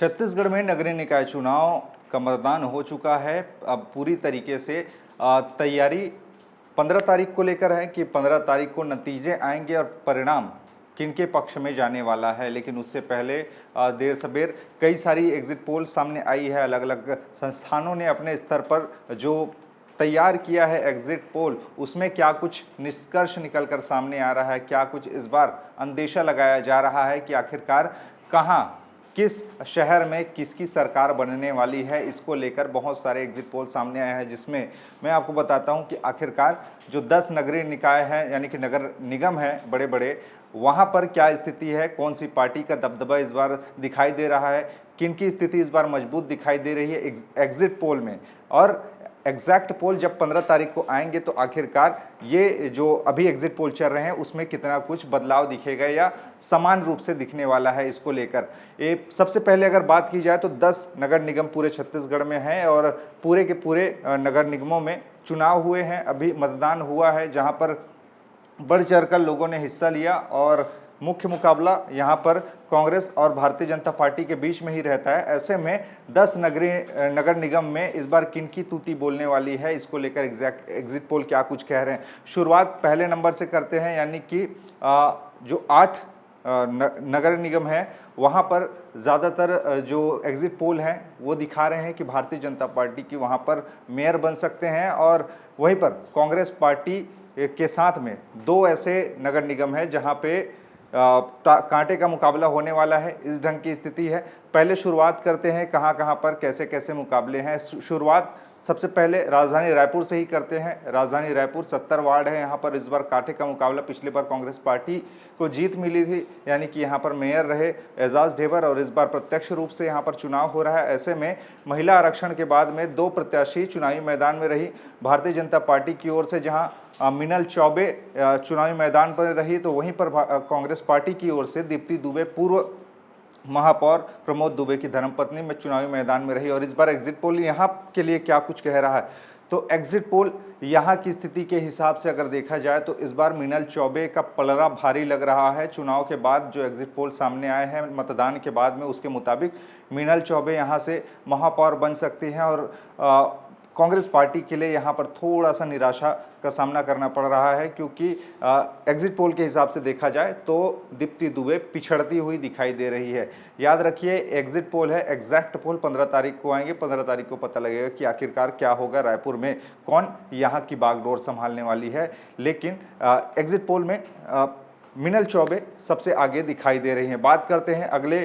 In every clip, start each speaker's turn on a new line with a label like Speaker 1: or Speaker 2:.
Speaker 1: छत्तीसगढ़ में नगरीय निकाय चुनाव का मतदान हो चुका है। अब पूरी तरीके से तैयारी 15 तारीख को लेकर है कि 15 तारीख को नतीजे आएंगे और परिणाम किनके पक्ष में जाने वाला है। लेकिन उससे पहले देर सबेर कई सारी एग्जिट पोल सामने आई है। अलग अलग संस्थानों ने अपने स्तर पर जो तैयार किया है एग्जिट पोल, उसमें क्या कुछ निष्कर्ष निकल कर सामने आ रहा है, क्या कुछ इस बार अंदेशा लगाया जा रहा है कि आखिरकार कहाँ किस शहर में किसकी सरकार बनने वाली है। इसको लेकर बहुत सारे एग्जिट पोल सामने आए हैं, जिसमें मैं आपको बताता हूं कि आखिरकार जो 10 नगरीय निकाय हैं यानी कि नगर निगम हैं बड़े बड़े, वहां पर क्या स्थिति है, कौन सी पार्टी का दबदबा इस बार दिखाई दे रहा है, किन की स्थिति इस बार मजबूत दिखाई दे रही है एग्जिट पोल में। और एग्जैक्ट पोल जब 15 तारीख को आएंगे तो आखिरकार ये जो अभी एग्जिट पोल चल रहे हैं उसमें कितना कुछ बदलाव दिखेगा या समान रूप से दिखने वाला है। इसको लेकर ये सबसे पहले अगर बात की जाए तो 10 नगर निगम पूरे छत्तीसगढ़ में हैं और पूरे के पूरे नगर निगमों में चुनाव हुए हैं, अभी मतदान हुआ है, जहां पर बढ़ चढ़कर लोगों ने हिस्सा लिया। और मुख्य मुकाबला यहाँ पर कांग्रेस और भारतीय जनता पार्टी के बीच में ही रहता है। ऐसे में 10 नगर निगम में इस बार किनकी तूती बोलने वाली है, इसको लेकर एग्जिट पोल क्या कुछ कह रहे हैं। शुरुआत पहले नंबर से करते हैं, यानी कि जो 8 नगर निगम है वहाँ पर ज़्यादातर जो एग्जिट पोल हैं वो दिखा रहे हैं कि भारतीय जनता पार्टी की वहाँ पर मेयर बन सकते हैं। और वहीं पर कांग्रेस पार्टी के साथ में 2 ऐसे नगर निगम हैं जहाँ पे कांटे का मुकाबला होने वाला है। इस ढंग की स्थिति है। पहले शुरुआत करते हैं कहां कहां पर कैसे कैसे मुकाबले हैं। शुरुआत सबसे पहले राजधानी रायपुर से ही करते हैं। राजधानी रायपुर 70 वार्ड है, यहाँ पर इस बार कांटे का मुकाबला। पिछली बार कांग्रेस पार्टी को जीत मिली थी, यानी कि यहाँ पर मेयर रहे एजाज ढेबर, और इस बार प्रत्यक्ष रूप से यहाँ पर चुनाव हो रहा है। ऐसे में महिला आरक्षण के बाद में 2 प्रत्याशी चुनावी मैदान में रही। भारतीय जनता पार्टी की ओर से जहाँ मीनल चौबे चुनावी मैदान पर रही, तो वहीं पर कांग्रेस पार्टी की ओर से दीप्ति दुबे पूर्व महापौर प्रमोद दुबे की धर्मपत्नी में चुनावी मैदान में रही। और इस बार एग्जिट पोल यहाँ के लिए क्या कुछ कह रहा है, तो एग्जिट पोल यहाँ की स्थिति के हिसाब से अगर देखा जाए तो इस बार मीनल चौबे का पलड़ा भारी लग रहा है। चुनाव के बाद जो एग्जिट पोल सामने आए हैं मतदान के बाद में, उसके मुताबिक मीनल चौबे यहाँ से महापौर बन सकती हैं। और कांग्रेस पार्टी के लिए यहाँ पर थोड़ा सा निराशा का सामना करना पड़ रहा है, क्योंकि एग्जिट पोल के हिसाब से देखा जाए तो दीप्ति दुबे पिछड़ती हुई दिखाई दे रही है। याद रखिए एग्जिट पोल है, एग्जैक्ट पोल 15 तारीख को आएंगे। 15 तारीख को पता लगेगा कि आखिरकार क्या होगा, रायपुर में कौन यहाँ की बागडोर संभालने वाली है। लेकिन एग्जिट पोल में मीनल चौबे सबसे आगे दिखाई दे रही हैं। बात करते हैं अगले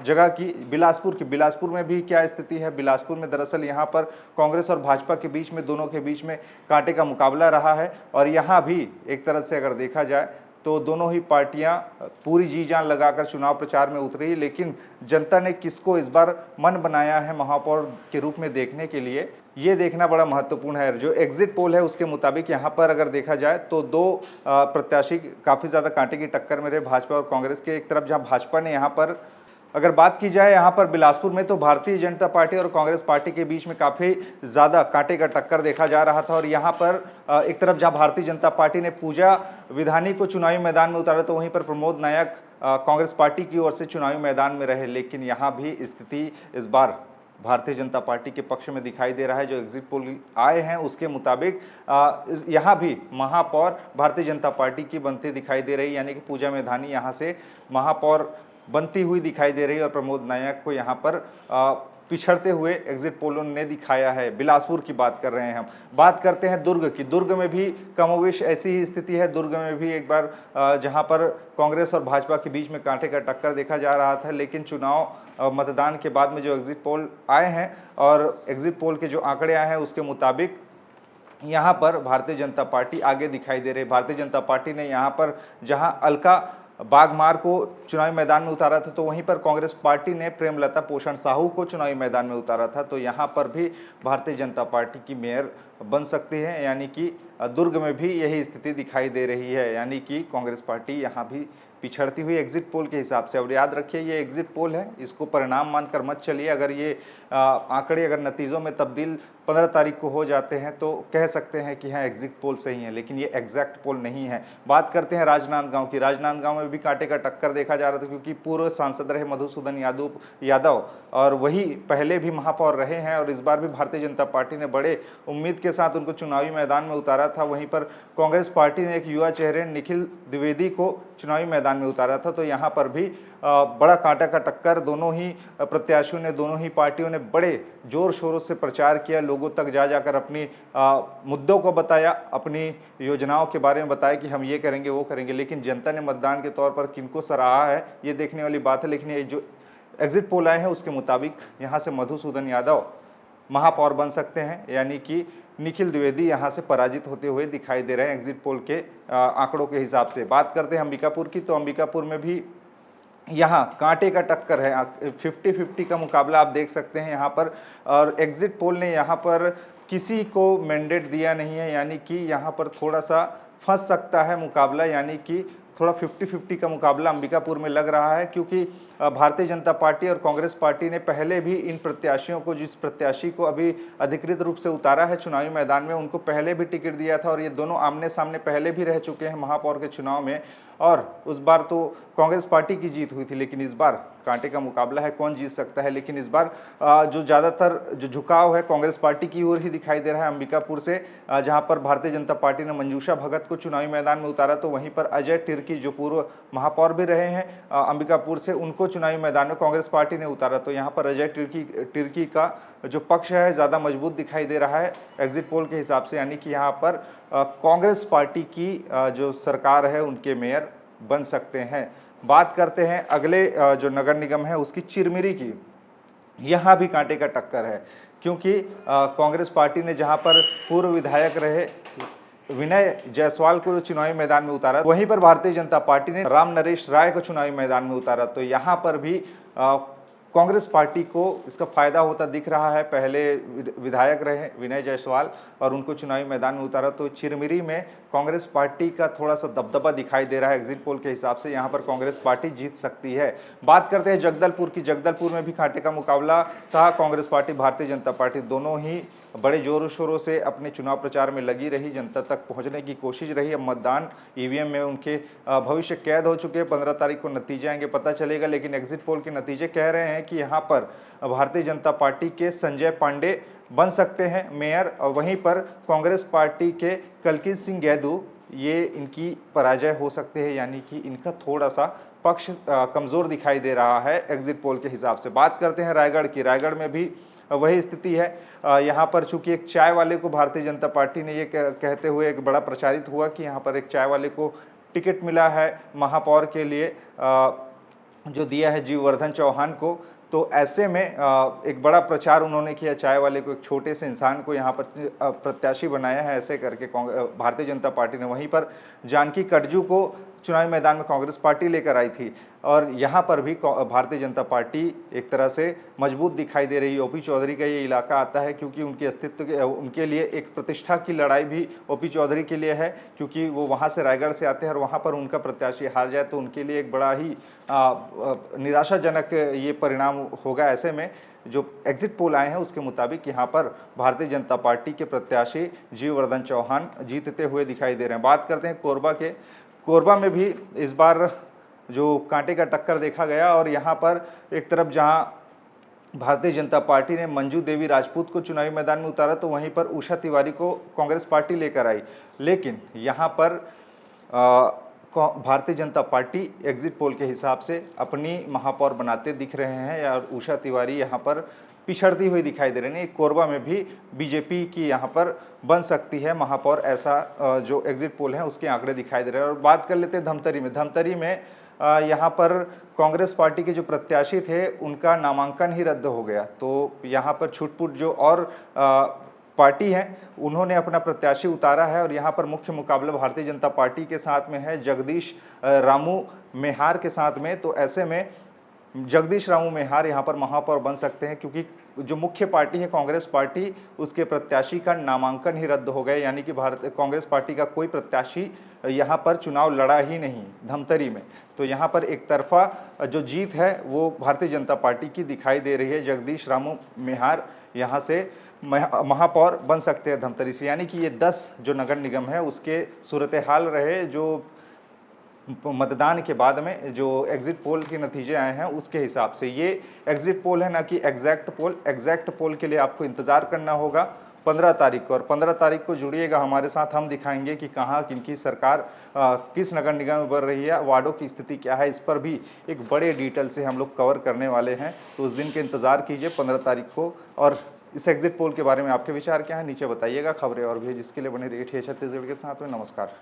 Speaker 1: जगह की, बिलासपुर की। बिलासपुर में भी क्या स्थिति है। बिलासपुर में दरअसल यहाँ पर कांग्रेस और भाजपा के बीच में, दोनों के बीच में कांटे का मुकाबला रहा है। और यहाँ भी एक तरह से अगर देखा जाए तो दोनों ही पार्टियां पूरी जी जान लगाकर चुनाव प्रचार में उतरी, लेकिन जनता ने किसको इस बार मन बनाया है महापौर के रूप में देखने के लिए, ये देखना बड़ा महत्वपूर्ण है। जो एग्जिट पोल है उसके मुताबिक यहाँ पर अगर देखा जाए तो 2 प्रत्याशी काफ़ी ज़्यादा कांटे की टक्कर में रहे, भाजपा और कांग्रेस के। एक तरफ जहाँ भाजपा ने यहाँ पर अगर बात की जाए यहाँ पर बिलासपुर में, तो भारतीय जनता पार्टी और कांग्रेस पार्टी के बीच में काफ़ी ज़्यादा कांटे का टक्कर देखा जा रहा था। और यहाँ पर एक तरफ जहाँ भारतीय जनता पार्टी ने पूजा विधानी को चुनावी मैदान में उतारा, तो वहीं पर प्रमोद नायक कांग्रेस पार्टी की ओर से चुनावी मैदान में रहे। लेकिन यहाँ भी स्थिति इस बार भारतीय जनता पार्टी के पक्ष में दिखाई दे रहा है। जो एग्जिट पोल आए हैं उसके मुताबिक यहाँ भी महापौर भारतीय जनता पार्टी की बनती दिखाई दे रही, यानी कि पूजा मेधानी यहाँ से महापौर बनती हुई दिखाई दे रही है। और प्रमोद नायक को यहाँ पर पिछड़ते हुए एग्जिट पोलों ने दिखाया है। बिलासपुर की बात कर रहे हैं हम। बात करते हैं दुर्ग की। दुर्ग में भी कमोवेश ऐसी ही स्थिति है। दुर्ग में भी एक बार जहां पर कांग्रेस और भाजपा के बीच में कांटे का टक्कर देखा जा रहा था, लेकिन चुनाव मतदान के बाद में जो एग्जिट पोल आए हैं और एग्जिट पोल के जो आंकड़े आए हैं उसके मुताबिक यहाँ पर भारतीय जनता पार्टी आगे दिखाई दे रही है। भारतीय जनता पार्टी ने यहाँ पर जहाँ अलका बागमार को चुनावी मैदान में उतारा था, तो वहीं पर कांग्रेस पार्टी ने प्रेमलता पोषण साहू को चुनावी मैदान में उतारा था। तो यहाँ पर भी भारतीय जनता पार्टी की मेयर बन सकती है, यानी कि दुर्ग में भी यही स्थिति दिखाई दे रही है, यानी कि कांग्रेस पार्टी यहाँ भी पिछड़ती हुई एग्जिट पोल के हिसाब से। और याद रखिए ये एग्जिट पोल है, इसको परिणाम मानकर मत चलिए। अगर ये आंकड़े अगर नतीजों में तब्दील 15 तारीख को हो जाते हैं तो कह सकते हैं कि हाँ एग्जिट पोल सही है, लेकिन ये एग्जैक्ट पोल नहीं है। बात करते हैं राजनांदगांव की। राजनांदगांव में भी कांटे का टक्कर देखा जा रहा था, क्योंकि पूर्व सांसद रहे मधुसूदन यादव और वही पहले भी महापौर रहे हैं, और इस बार भी भारतीय जनता पार्टी ने बड़े उम्मीद के साथ उनको चुनावी मैदान में उतारा था। वहीं पर कांग्रेस पार्टी ने एक युवा चेहरे निखिल द्विवेदी को चुनावी मैदान में उतारा था। तो यहाँ पर भी बड़ा कांटा का टक्कर, दोनों ही प्रत्याशियों ने, दोनों ही पार्टियों ने बड़े जोर शोरों से प्रचार किया, लोगों तक जा जाकर अपनी मुद्दों को बताया, अपनी योजनाओं के बारे में बताया कि हम ये करेंगे वो करेंगे। लेकिन जनता ने मतदान के तौर पर किनको सराहा है ये देखने वाली बात है। लेकिन ये जो एग्जिट पोल आए हैं उसके मुताबिक यहाँ से मधुसूदन यादव महापौर बन सकते हैं, यानी कि निखिल द्विवेदी यहाँ से पराजित होते हुए दिखाई दे रहे हैं एग्जिट पोल के आंकड़ों के हिसाब से। बात करते हैं अंबिकापुर की, तो अंबिकापुर में भी यहाँ कांटे का टक्कर है, 50-50 का मुकाबला आप देख सकते हैं यहाँ पर। और एग्जिट पोल ने यहाँ पर किसी को मैंडेट दिया नहीं है, यानी कि यहाँ पर थोड़ा सा फंस सकता है मुकाबला, यानी कि थोड़ा 50-50 का मुकाबला अंबिकापुर में लग रहा है। क्योंकि भारतीय जनता पार्टी और कांग्रेस पार्टी ने पहले भी इन प्रत्याशियों को, जिस प्रत्याशी को अभी अधिकृत रूप से उतारा है चुनावी मैदान में, उनको पहले भी टिकट दिया था, और ये दोनों आमने सामने पहले भी रह चुके हैं महापौर के चुनाव में। और उस बार तो कांग्रेस पार्टी की जीत हुई थी, लेकिन इस बार कांटे का मुकाबला है, कौन जीत सकता है। लेकिन इस बार जो ज़्यादातर जो झुकाव है कांग्रेस पार्टी की ओर ही दिखाई दे रहा है अंबिकापुर से, जहां पर भारतीय जनता पार्टी ने मंजूषा भगत को चुनावी मैदान में उतारा, तो वहीं पर अजय तिर्की जो पूर्व महापौर भी रहे हैं अंबिकापुर से, उनको चुनावी मैदान में कांग्रेस पार्टी ने उतारा। तो यहाँ पर अजय तिर्की का जो पक्ष है ज़्यादा मजबूत दिखाई दे रहा है एग्जिट पोल के हिसाब से, यानी कि यहाँ पर कांग्रेस पार्टी की जो सरकार है उनके मेयर बन सकते हैं। बात करते हैं अगले जो नगर निगम है उसकी, चिरमिरी की। यहाँ भी कांटे का टक्कर है, क्योंकि कांग्रेस पार्टी ने जहाँ पर पूर्व विधायक रहे विनय जायसवाल को चुनावी मैदान में उतारा, वहीं पर भारतीय जनता पार्टी ने राम नरेश राय को चुनावी मैदान में उतारा। तो यहाँ पर भी कांग्रेस पार्टी को इसका फायदा होता दिख रहा है। पहले विधायक रहे विनय जायसवाल और उनको चुनावी मैदान में उतारा, तो चिरमिरी में कांग्रेस पार्टी का थोड़ा सा दबदबा दिखाई दे रहा है एग्जिट पोल के हिसाब से। यहाँ पर कांग्रेस पार्टी जीत सकती है। बात करते हैं जगदलपुर की। जगदलपुर में भी कांटे का मुकाबला था। कांग्रेस पार्टी भारतीय जनता पार्टी दोनों ही बड़े जोरों शोरों से अपने चुनाव प्रचार में लगी रही, जनता तक पहुंचने की कोशिश रही। अब मतदान ईवीएम में उनके भविष्य कैद हो चुके हैं। 15 तारीख को नतीजे आएंगे, पता चलेगा। लेकिन एग्जिट पोल के नतीजे कह रहे हैं कि यहाँ पर भारतीय जनता पार्टी के संजय पांडे बन सकते हैं मेयर, और वहीं पर कांग्रेस पार्टी के कलकीत सिंह गैदू, ये इनकी पराजय हो सकते हैं, यानी कि इनका थोड़ा सा पक्ष कमज़ोर दिखाई दे रहा है एग्जिट पोल के हिसाब से। बात करते हैं रायगढ़ की। रायगढ़ में भी वही स्थिति है। यहाँ पर चूंकि एक चाय वाले को भारतीय जनता पार्टी ने ये कहते हुए एक बड़ा प्रचारित हुआ कि यहाँ पर एक चाय वाले को टिकट मिला है महापौर के लिए, जो दिया है जीववर्धन चौहान को। तो ऐसे में एक बड़ा प्रचार उन्होंने किया, चाय वाले को, एक छोटे से इंसान को यहाँ पर प्रत्याशी बनाया है ऐसे करके भारतीय जनता पार्टी ने। वहीं पर जानकी कटजू को चुनावी मैदान में कांग्रेस पार्टी लेकर आई थी, और यहाँ पर भी भारतीय जनता पार्टी एक तरह से मजबूत दिखाई दे रही है। ओपी चौधरी का ये इलाका आता है, क्योंकि उनके अस्तित्व के, उनके लिए एक प्रतिष्ठा की लड़ाई भी ओपी चौधरी के लिए है, क्योंकि वो वहाँ से रायगढ़ से आते हैं, और वहाँ पर उनका प्रत्याशी हार जाए तो उनके लिए एक बड़ा ही निराशाजनक ये परिणाम होगा। ऐसे में जो एग्जिट पोल आए हैं उसके मुताबिक यहाँ पर भारतीय जनता पार्टी के प्रत्याशी जीववर्धन चौहान जीतते हुए दिखाई दे रहे हैं। बात करते हैं कोरबा के। कोरबा में भी इस बार जो कांटे का टक्कर देखा गया, और यहाँ पर एक तरफ जहाँ भारतीय जनता पार्टी ने मंजू देवी राजपूत को चुनावी मैदान में उतारा, तो वहीं पर उषा तिवारी को कांग्रेस पार्टी लेकर आई। लेकिन यहाँ पर Bharatiya Janata party exit poll के हिसाब से अपनी महापौर बनाते दिख रहे हैं, और उषा तिवारी यहाँ पर पिछड़ती हुई दिखाई दे रही है। कोरबा में भी बीजेपी की यहाँ पर बन सकती है महापौर, ऐसा जो एग्जिट पोल है उसके आंकड़े दिखाई दे रहे हैं। और बात कर लेते हैं धमतरी में। धमतरी में यहाँ पर कांग्रेस पार्टी के जो प्रत्याशी थे उनका नामांकन ही रद्द हो गया। तो यहाँ पर छुटपुट जो और पार्टी है उन्होंने अपना प्रत्याशी उतारा है, और यहाँ पर मुख्य मुकाबला भारतीय जनता पार्टी के साथ में है, जगदीश रामू मेहार के साथ में। तो ऐसे में जगदीश रामू मेहार यहाँ पर महापौर बन सकते हैं, क्योंकि जो मुख्य पार्टी है कांग्रेस पार्टी, उसके प्रत्याशी का नामांकन ही रद्द हो गए, यानी कि भारत कांग्रेस पार्टी का कोई प्रत्याशी यहाँ पर चुनाव लड़ा ही नहीं धमतरी में। तो यहाँ पर एक तरफा जो जीत है वो भारतीय जनता पार्टी की दिखाई दे रही है। जगदीश रामू मेहार यहाँ से महापौर बन सकते हैं धमतरी से, यानी कि ये 10 जो नगर निगम है उसके सूरत हाल रहे जो मतदान के बाद में जो एग्जिट पोल के नतीजे आए हैं उसके हिसाब से। ये एग्जिट पोल है ना कि एग्जैक्ट पोल। एग्जैक्ट पोल के लिए आपको इंतजार करना होगा 15 तारीख को, और 15 तारीख को जुड़िएगा हमारे साथ, हम दिखाएंगे कि कहाँ किनकी सरकार किस नगर निगम में बढ़ रही है, वार्डों की स्थिति क्या है, इस पर भी एक बड़े डिटेल से हम लोग कवर करने वाले हैं। तो उस दिन के इंतज़ार कीजिए 15 तारीख को। और इस एग्जिट पोल के बारे में आपके विचार क्या है नीचे बताइएगा। खबरें और भी जिसके लिए बने रहिए छत्तीसगढ़ के साथ में। नमस्कार।